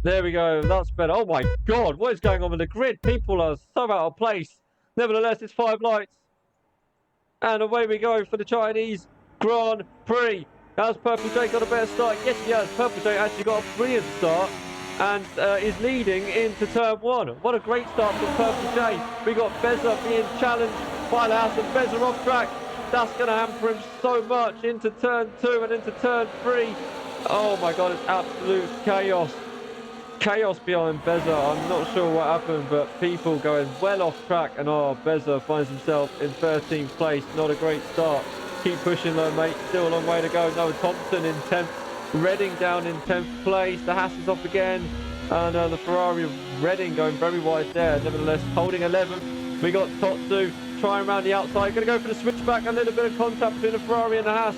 There we go. That's better. Oh my God, what is going on with the grid? People are so out of place. Nevertheless, it's 5 lights. And away we go for the Chinese Grand Prix. Has Purple J got a better start? Yes, he has. Purple J actually got a brilliant start and is leading into turn 1. What a great start from Purple J. We got Beza being challenged by the house and Beza off track. That's going to hamper him so much into turn 2 and into turn 3. Oh my God, it's absolute chaos. Chaos behind Beza. I'm not sure what happened, but people going well off track, and Beza finds himself in 13th place. Not a great start. Keep pushing though, mate. Still a long way to go. Noah Thompson in 10th. Reading down in 10th place. The Haas is off again, and the Ferrari of Reading going very wide there. Nevertheless, holding 11th. We got Totsu trying around the outside. Going to go for the switchback. A little bit of contact between the Ferrari and the Haas.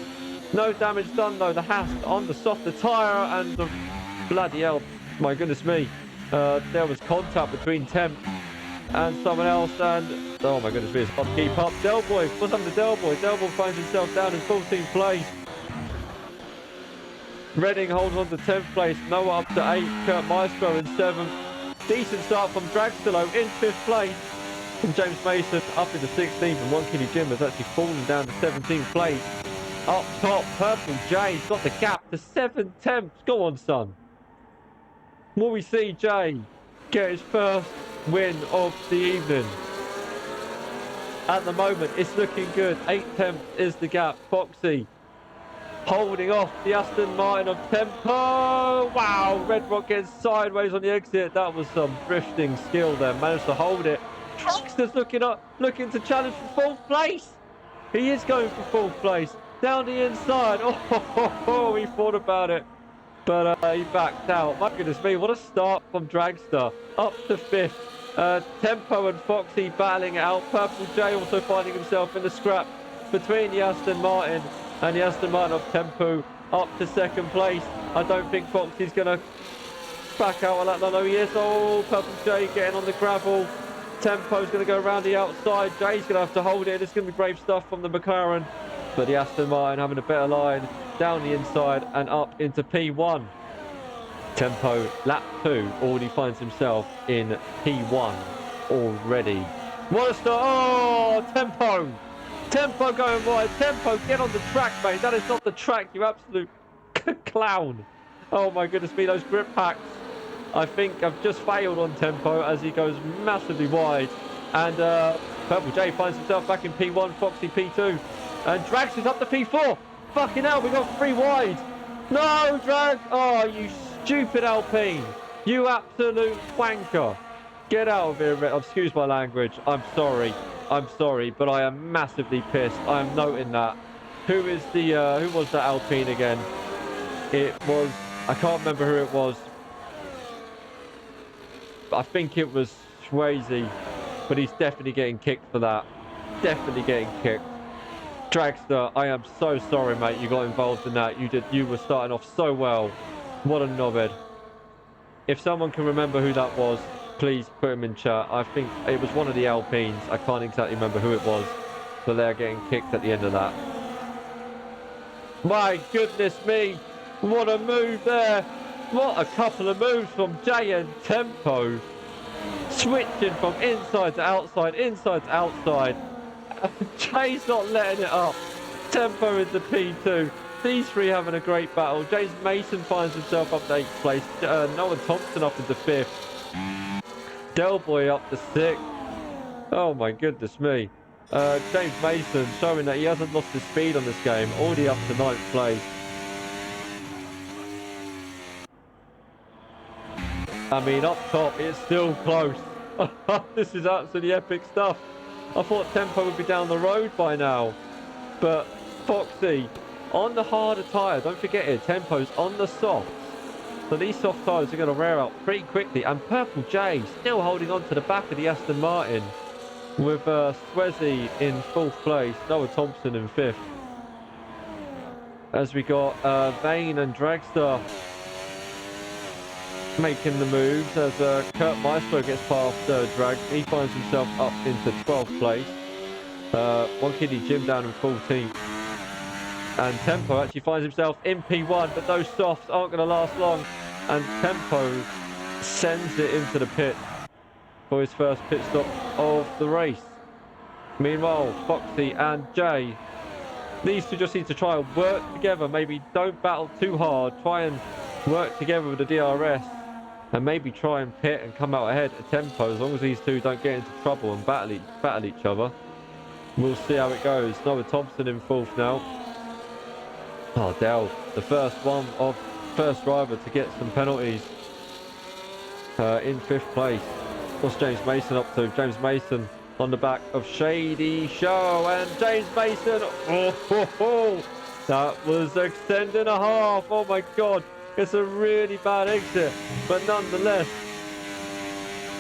No damage done though. The Haas on the softer tyre, and the bloody hell. My goodness me, there was contact between Temp and someone else, and oh my goodness me, it's hard to keep up. Del Boy, what's happened to Del Boy? Del Boy finds himself down in 14th place. Reading holds on to 10th place, Noah up to 8th, Kurt Maestro in 7th. Decent start from Dragstilo in 5th place. And James Mason up into 16th, and One Kitty Jim has actually fallen down to 17th place. Up top, Purple J's got the gap to 7 tenths. Go on, son. Will we see Jay get his first win of the evening? At the moment, it's looking good. 8 tenths is the gap. Foxy holding off the Aston Martin of Tempo. Wow, Red Rock gets sideways on the exit. That was some drifting skill there. Managed to hold it. Truckster's looking to challenge for 4th place. He is going for 4th place. Down the inside. Oh, he thought about it. But he backed out. My goodness me, what a start from Dragster. Up to 5th. Tempo and Foxy battling it out. Purple J also finding himself in the scrap between the Aston Martin and the Aston Martin of Tempo. Up to 2nd place. I don't think Foxy's going to back out on that. No, he is. Oh, Purple J getting on the gravel. Tempo's going to go around the outside. Jay's going to have to hold it. It's going to be brave stuff from the McLaren. But the Aston Martin having a better line. Down the inside and up into P1. Tempo, lap 2, already finds himself in P1 already. What a start. Oh, Tempo. Tempo going wide. Tempo, get on the track, mate. That is not the track, you absolute clown. Oh, my goodness me, those grip packs. I think I've just failed on Tempo as he goes massively wide. And Purple J finds himself back in P1, Foxy P2. And drags us up to P4. Fucking hell, we got 3 wide. No, Drag. Oh, you stupid Alpine. You absolute wanker. Get out of here. Excuse my language. I'm sorry. But I am massively pissed. I am noting that. Who was that Alpine again? It was, I can't remember who it was. I think it was Swayze. But he's definitely getting kicked for that. Definitely getting kicked. Dragster, I am so sorry, mate. You got involved in that. You were starting off so well. What a knobhead. If someone can remember who that was, please put him in chat. I think it was one of the Alpines. I can't exactly remember who it was, but they're getting kicked at the end of that. My goodness me. What a move there. What a couple of moves from Jay and Tempo. Switching from inside to outside, inside to outside. Jay's not letting it up. Tempo into P2. These three having a great battle. James Mason finds himself up to 8th place. Noah Thompson up into 5th. Del Boy up to 6th. Oh my goodness me. James Mason showing that he hasn't lost his speed on this game. Already up to 9th place. I mean, up top, it's still close. This is absolutely epic stuff. I thought Tempo would be down the road by now. But Foxy, on the harder tyre, don't forget it, Tempo's on the softs. So these soft tyres are going to wear out pretty quickly. And Purple J still holding on to the back of the Aston Martin. With Swezzy in 4th place, Noah Thompson in 5th. As we got Vane and Dragster making the moves as Kurt Maestro gets past Drag. He finds himself up into 12th place. One Kitty Jim down in 14th. And Tempo actually finds himself in P1, but those softs aren't going to last long. and Tempo sends it into the pit for his first pit stop of the race. Meanwhile, Foxy and Jay, these two just need to try and work together. Maybe don't battle too hard. Try and work together with the DRS and maybe try and pit and come out ahead at Tempo. As long as these two don't get into trouble and battle each other, we'll see how it goes. Noah Thompson in fourth now. Oh, Dell, the first driver to get some penalties in fifth place. What's James Mason up to? James Mason on the back of Shady Show, and James Mason, that was extending a half. Oh my God, it's a really bad exit, but nonetheless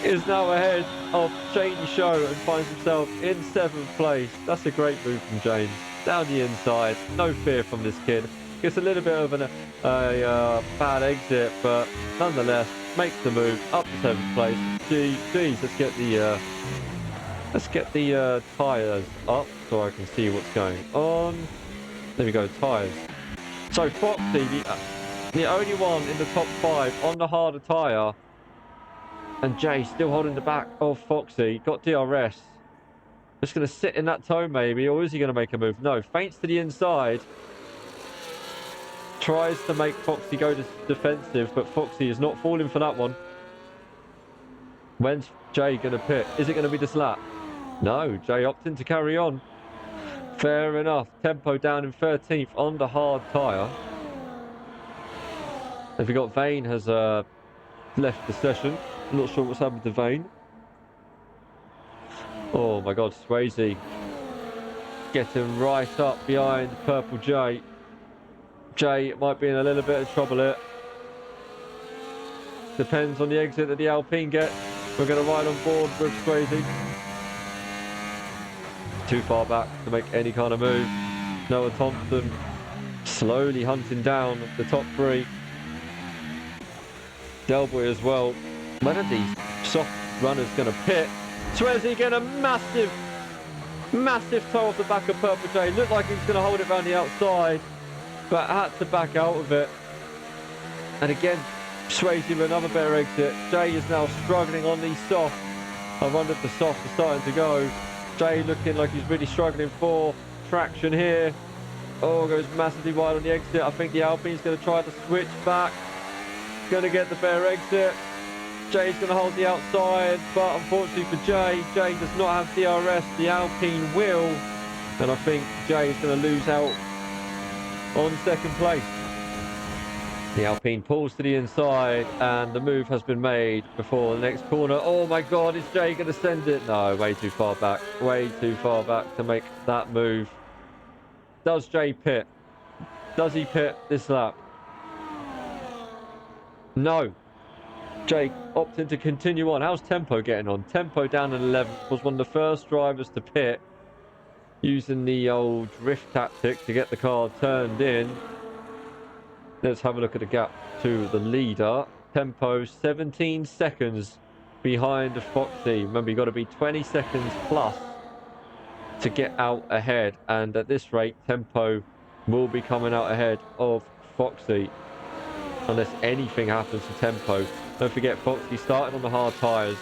is now ahead of Shady Show and finds himself in seventh place. That's a great move from James. Down the inside, no fear from this kid. Gets a little bit of a bad exit, but nonetheless makes the move up to seventh place. Geez, let's get the tyres up so I can see what's going on. There we go, tyres. So Foxy, the only one in the top 5 on the harder tyre, and Jay still holding the back of Foxy. Got DRS. Just going to sit in that toe maybe, or is he going to make a move? No, feints to the inside. Tries to make Foxy go defensive, but Foxy is not falling for that one. When's Jay going to pit? Is it going to be this lap? No, Jay opting to carry on. Fair enough. Tempo down in 13th on the hard tyre. Have we got Vane has left the session. I'm not sure what's happened to Vane. Oh my God, Swayze getting right up behind Purple Jay. Jay might be in a little bit of trouble here. Depends on the exit that the Alpine get. We're going to ride on board with Swayze. Too far back to make any kind of move. Noah Thompson slowly hunting down the top 3. Delboy as well. When are these soft runners going to pit? Swayze getting a massive toe off the back of Purple Jay. Looked like he was going to hold it around the outside, but had to back out of it. And again, Swayze with another better exit. Jay is now struggling on these softs. I wonder if the softs are starting to go. Jay looking like he's really struggling for traction here. Oh, goes massively wide on the exit. I think the Alpine's going to try to switch back. Going to get the better exit. Jay's going to hold the outside, but unfortunately for Jay does not have DRS. The Alpine will, and I think Jay is going to lose out on second place. The Alpine pulls to the inside, and the move has been made before the next corner. Oh my God, is Jay going to send it? No, way too far back. Way too far back to make that move. Does Jay pit? Does he pit this lap? No. Jay opting to continue on. How's Tempo getting on? Tempo down at 11th, was one of the first drivers to pit, using the old drift tactic to get the car turned in. Let's have a look at the gap to the leader. Tempo 17 seconds behind Foxy. Remember, you've got to be 20 seconds plus to get out ahead. And at this rate, Tempo will be coming out ahead of Foxy, unless anything happens to Tempo. Don't forget, Foxy started on the hard tyres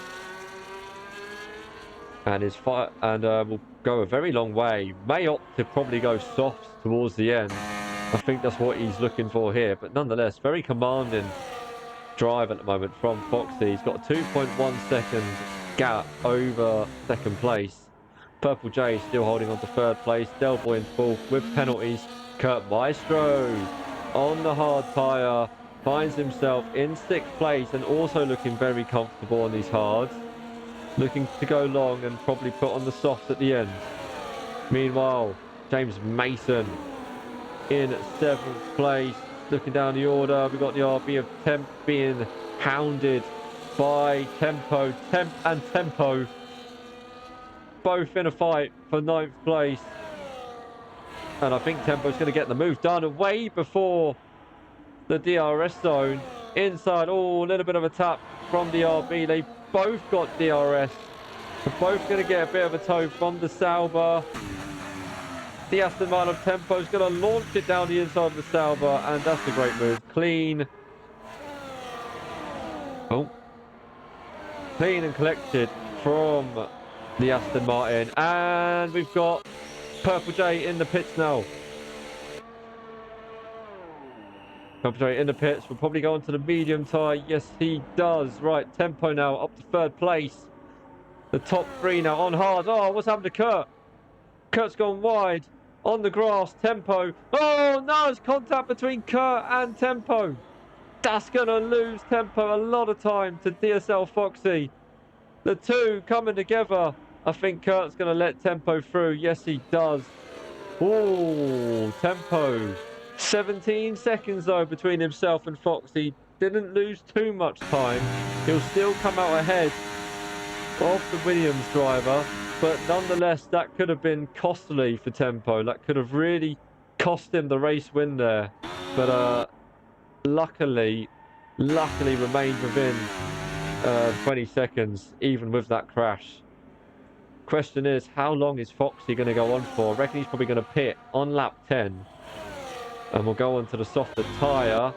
and will go a very long way. May opt to probably go softs towards the end. I think that's what he's looking for here. But nonetheless, very commanding drive at the moment from Foxy. He's got a 2.1 second gap over second place. Purple Jay still holding on to third place. Delboy in fourth with penalties. Kurt Maestro on the hard tyre finds himself in sixth place and also looking very comfortable on these hards. Looking to go long and probably put on the softs at the end. Meanwhile, James Mason in seventh place. Looking down the order, we've got the RB of Temp being hounded by Tempo. Temp and Tempo both in a fight for ninth place. And I think Tempo's going to get the move done way before the DRS zone. Inside, oh, a little bit of a tap from the RB. They both got DRS. They're both going to get a bit of a toe from the Sauber. The Aston Martin of Tempo is going to launch it down the inside of the Sauber, and that's a great move. Clean Oh, clean and collected from the Aston Martin. And we've got Purple J in the pits now. Purple J in the pits. We'll probably go on to the medium tyre. Yes, he does. Right, Tempo now up to third place. The top three now on hard. Oh, what's happened to Kurt? Kurt's gone wide. On the grass, Tempo. Oh, no, it's contact between Kurt and Tempo. That's going to lose Tempo a lot of time to DSL Foxy. The two coming together. I think Kurt's going to let Tempo through. Yes, he does. Oh, Tempo. 17 seconds, though, between himself and Foxy. Didn't lose too much time. He'll still come out ahead of the Williams driver. But nonetheless, that could have been costly for Tempo. That could have really cost him the race win there. But luckily remained within 20 seconds, even with that crash. Question is, how long is Foxy going to go on for? I reckon he's probably going to pit on lap 10. And we'll go on to the softer tyre.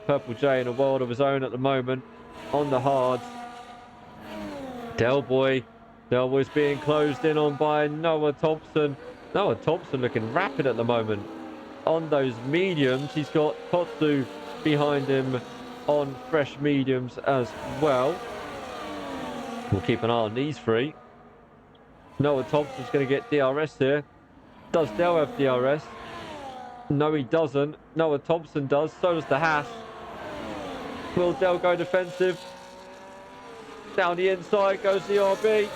Purple J in a world of his own at the moment. On the hards. Del Boy's being closed in on by Noah Thompson. Noah Thompson looking rapid at the moment. On those mediums, he's got Kotsu behind him on fresh mediums as well. We'll keep an eye on these three. Noah Thompson's going to get DRS here. Does Del have DRS? No, he doesn't. Noah Thompson does. So does the Haas. Will Del go defensive? Down the inside goes the RB.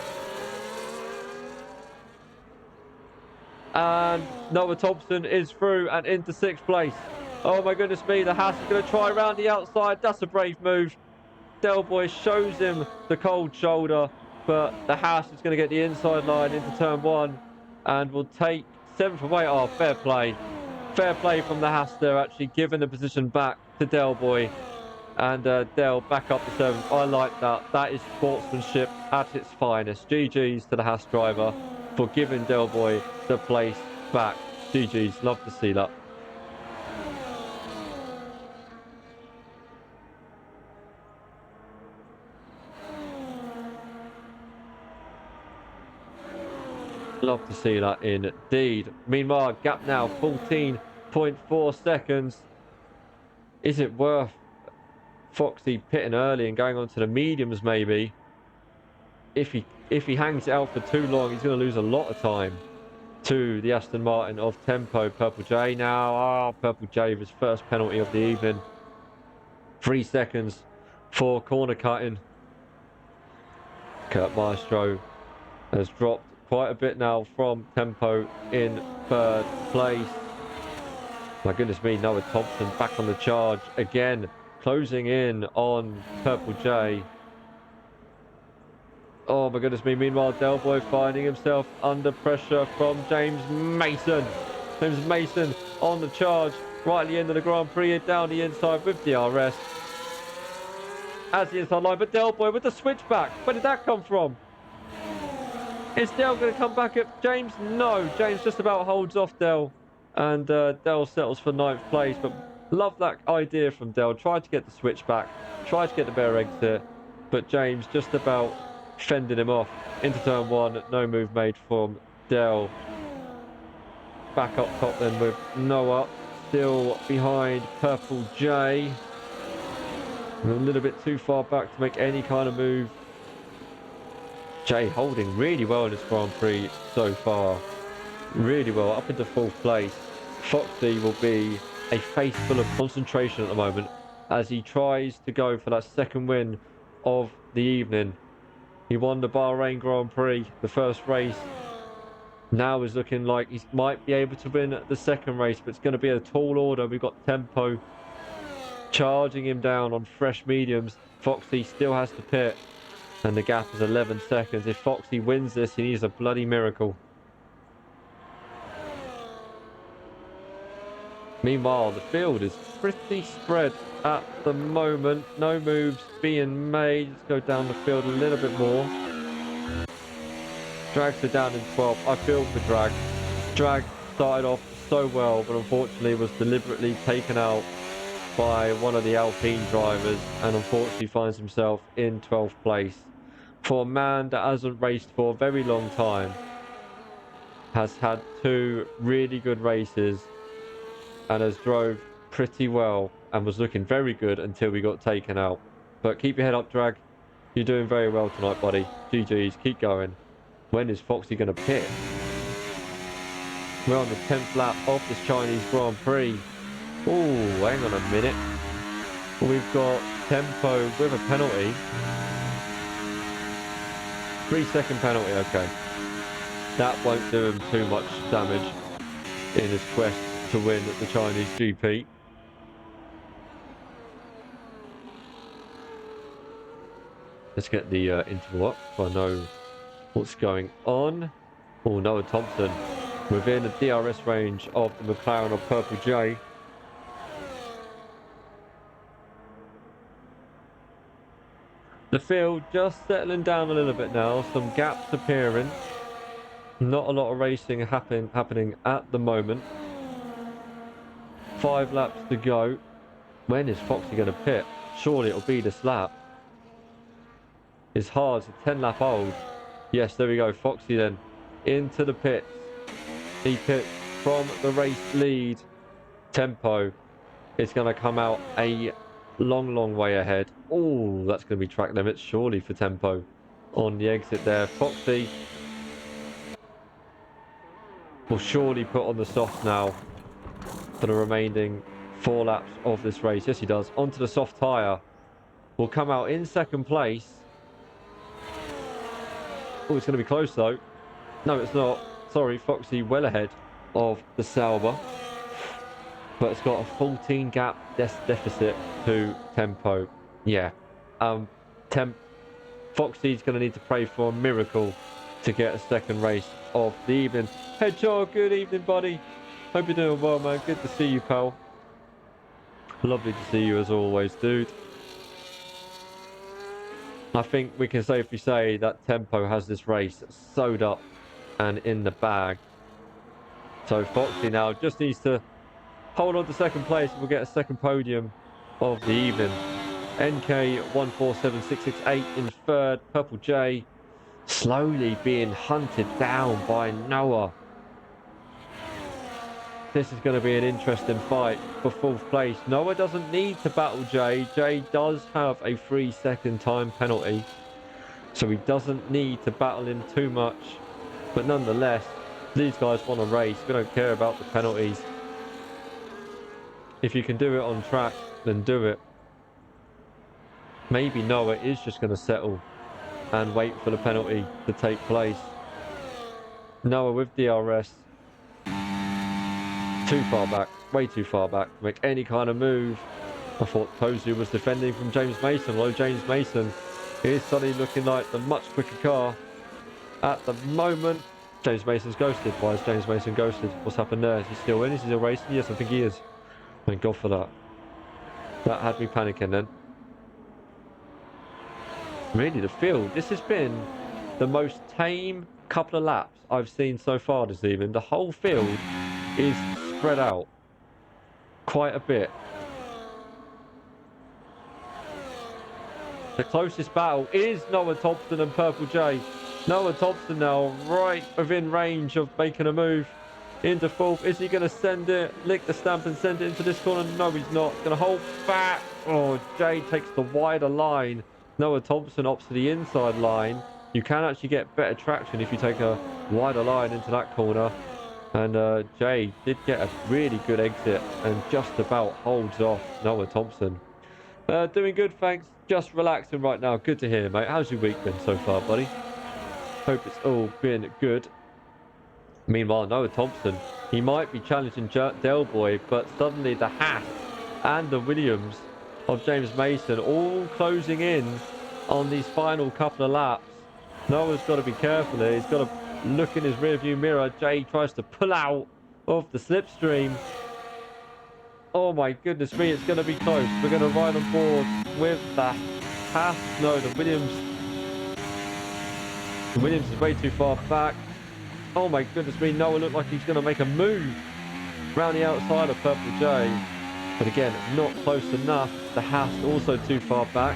And Noah Thompson is through and into 6th place. Oh my goodness me, the Haas is going to try around the outside. That's a brave move. Del Boy shows him the cold shoulder, but the Haas is going to get the inside line into turn 1 and will take 7th away. Oh, fair play. Fair play from the Haas there, actually giving the position back to Del Boy. And Del back up to 7th. I like that. That is sportsmanship at its finest. GG's to the Haas driver for giving Del Boy the place back. GG's. Love to see that. Love to see that indeed. Meanwhile, gap now 14.4 seconds. Is it worth Foxy pitting early and going on to the mediums maybe? If he hangs it out for too long, he's going to lose a lot of time to the Aston Martin of Tempo. Purple J now. Purple J with his first penalty of the evening. 3 seconds for corner cutting. Kurt Maestro has dropped quite a bit now from Tempo in 3rd place. My goodness me, Noah Thompson back on the charge again, closing in on Purple J. Oh my goodness me, meanwhile Del Boy finding himself under pressure from James Mason. James Mason on the charge, right at the end of the Grand Prix, down the inside with DRS. As the inside line, but Del Boy with the switchback. Where did that come from? Is Del going to come back at James? No, James just about holds off Del. And Del settles for 9th place. But love that idea from Del. Tried to get the switchback. Tried to get the bare exit. But James just about fending him off. Into turn 1. No move made from Del. Back up top then with Noah. Still behind Purple J. A little bit too far back to make any kind of move. Jay holding really well in this Grand Prix so far. Really well, up into 4th place. Foxy will be a face full of concentration at the moment as he tries to go for that 2nd win of the evening. He won the Bahrain Grand Prix, the 1st race. Now is looking like he might be able to win the 2nd race, but it's going to be a tall order. We've got Tempo charging him down on fresh mediums. Foxy still has to pit. And the gap is 11 seconds. If Foxy wins this, he needs a bloody miracle. Meanwhile, the field is pretty spread at the moment. No moves being made. Let's go down the field a little bit more. Drags are down in 12th. I feel for Drag. Drag started off so well, but unfortunately was deliberately taken out by one of the Alpine drivers and unfortunately finds himself in 12th place. For a man that hasn't raced for a very long time, has had 2 really good races and has drove pretty well and was looking very good until we got taken out. But keep your head up, Drag. You're doing very well tonight, buddy. GG's, keep going. When is Foxy going to pit? We're on the 10th lap of this Chinese Grand Prix. Oh, hang on a minute. We've got Tempo with a penalty. 3-second penalty, okay. That won't do him too much damage in his quest to win the Chinese GP. Let's get the interval up so I know what's going on. Oh, Noah Thompson within the DRS range of the McLaren of Purple J. The field just settling down a little bit now. Some gaps appearing. Not a lot of racing happening at the moment. 5 laps to go. When is Foxy going to pit? Surely it'll be this lap. It's hard. It's a 10-lap old. Yes, there we go. Foxy then into the pits. He pits from the race lead. Tempo is going to come out a long way ahead. Oh, that's going to be track limits surely for Tempo on the exit there. Foxy will surely put on the softs now for the remaining 4 laps of this race. Yes, he does. Onto the soft tyre. Will come out in 2nd place. Oh, it's going to be close though. No, it's not. Sorry, Foxy well ahead of the Sauber. But it's got a 14 gap deficit to Tempo. Yeah. Foxy's going to need to pray for a miracle to get a 2nd race of the evening. Hedgehog, good evening, buddy. Hope you're doing well, man. Good to see you, pal. Lovely to see you as always, dude. I think we can safely say that Tempo has this race sewed up and in the bag. So Foxy now just needs to hold on to 2nd place and we'll get a 2nd podium of the evening. NK 147668 in 3rd. Purple J slowly being hunted down by Noah. This is going to be an interesting fight for 4th place. Noah doesn't need to battle Jay. Jay does have a 3-second time penalty, so he doesn't need to battle him too much. But nonetheless, these guys want to race. We don't care about the penalties. If you can do it on track, then do it. Maybe Noah is just going to settle and wait for the penalty to take place. Noah with DRS. Too far back, way too far back to make any kind of move. I thought Tozu was defending from James Mason. Although James Mason is suddenly looking like the much quicker car at the moment. James Mason's ghosted. Why is James Mason ghosted? What's happened there? Is he still in? Is he still racing? Yes, I think he is. Thank God for that. That had me panicking then. Really, the field. This has been the most tame couple of laps I've seen so far this evening. The whole field is spread out quite a bit. The closest battle is Noah Thompson and Purple J. Noah Thompson now right within range of making a move into 4th. Is he going to send it, lick the stamp and send it into this corner? No, he's not. Going to hold back. Oh, Jay takes the wider line. Noah Thompson opts to the inside line. You can actually get better traction if you take a wider line into that corner. And Jay did get a really good exit and just about holds off Noah Thompson. Doing good, thanks. Just relaxing right now. Good to hear, mate. How's your week been so far, buddy? Hope it's all been good. Meanwhile, Noah Thompson, he might be challenging Del Boy, but suddenly the Haas and the Williams of James Mason all closing in on these final couple of laps. Noah's got to be careful here. He's got to look in his rearview mirror. Jay tries to pull out of the slipstream. Oh my goodness me, it's going to be close. We're going to ride on board with the Haas. No, the Williams. The Williams is way too far back. Oh my goodness me, Noah looked like he's going to make a move round the outside of Purple J. But again, not close enough. The Haas also too far back.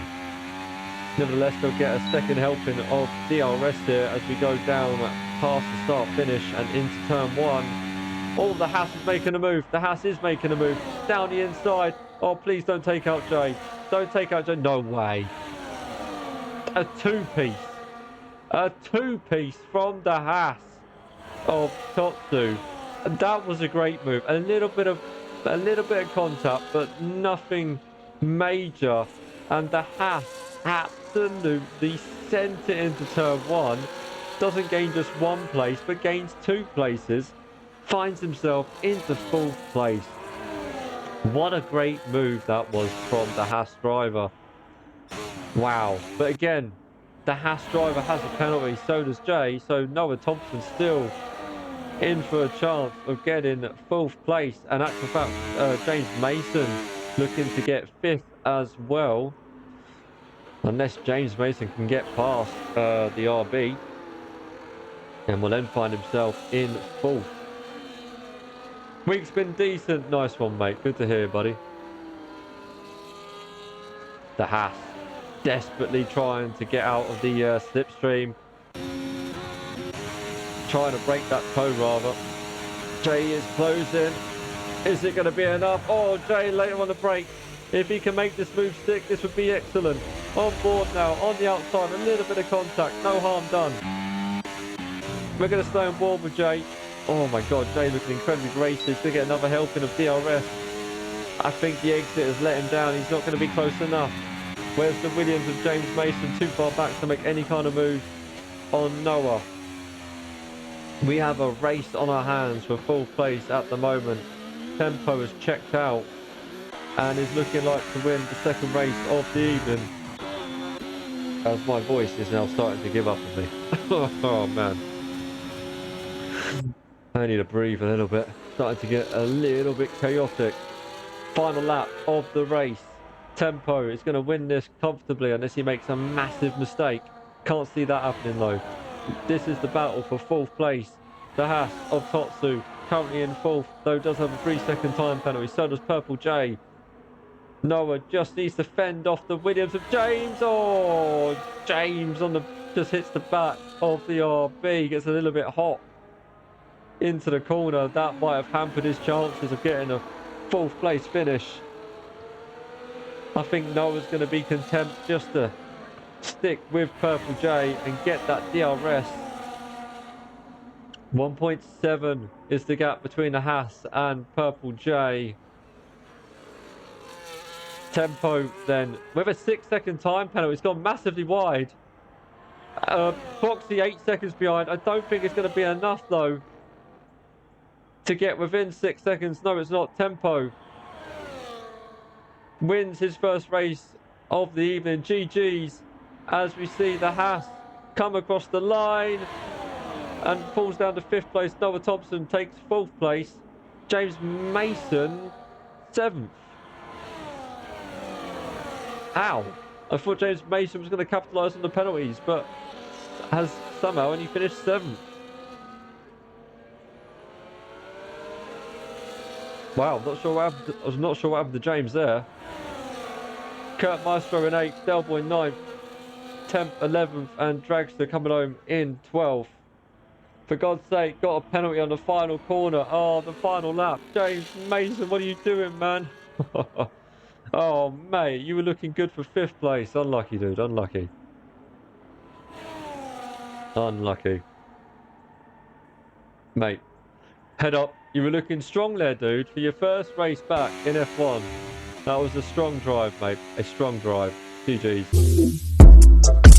Nevertheless, they'll get a second helping of DRS here as we go down past the start finish and into turn 1. Oh, the Haas is making a move. The Haas is making a move. Down the inside. Oh, please don't take out Jay. Don't take out Jay. No way. A two-piece. A two-piece from the Haas of Totsu. And that was a great move. A little bit of contact, but nothing major. And the Haas absolutely sent it into turn 1. Doesn't gain just 1 place, but gains 2 places. Finds himself into 4th place. What a great move that was from the Haas driver. Wow. But again, the Haas driver has a penalty, so does Jay. So Noah Thompson still in for a chance of getting 4th place. And actual fact, James Mason looking to get 5th as well. Unless James Mason can get past the RB. And will then find himself in 4th. Week's been decent. Nice one, mate. Good to hear, buddy. The Haas desperately trying to get out of the slipstream. Trying to break that toe, rather. Jay is closing. Is it going to be enough? Oh, Jay later on the break. If he can make this move stick, this would be excellent. On board now, on the outside, a little bit of contact. No harm done. We're going to stay on board with Jay. Oh my God, Jay looking incredibly racy. To get another helping of DRS. I think the exit has let him down. He's not going to be close enough. Where's the Williams of James Mason? Too far back to make any kind of move on Noah. We have a race on our hands for 4th place at the moment. Tempo has checked out and is looking like to win the 2nd race of the evening. As my voice is now starting to give up on me. Oh man. I need to breathe a little bit. Starting to get a little bit chaotic. Final lap of the race. Tempo is going to win this comfortably unless he makes a massive mistake. Can't see that happening though. This is the battle for 4th place. The Haas of Totsu currently in 4th, though does have a 3-second time penalty. So does Purple J. Noah just needs to fend off the Williams of James. Oh, James on the just hits the back of the RB. Gets a little bit hot into the corner. That might have hampered his chances of getting a 4th place finish. I think Noah's going to be content just to stick with Purple J and get that DRS. 1.7 is the gap between the Haas and Purple J. Tempo then with a 6-second time penalty. It's gone massively wide. Foxy 8 seconds behind. I don't think it's going to be enough though to get within 6 seconds. No, it's not. Tempo wins his first race of the evening. GG's as we see the Haas come across the line and falls down to 5th place. Noah Thompson takes 4th place. James Mason 7th. Ow. I thought James Mason was going to capitalise on the penalties, but has somehow only finished 7th. Wow, I'm not sure what happened I was not sure what happened to James there. Kurt Maestro in 8th, Delboy 9th, Temp 11th, and Dragster coming home in 12th. For God's sake, got a penalty on the final corner. Oh, the final lap. James Mason, what are you doing, man? Oh, mate, you were looking good for 5th place. Unlucky, dude, unlucky. Unlucky. Mate, head up. You were looking strong there, dude, for your first race back in F1. That was a strong drive, mate. A strong drive. GG's.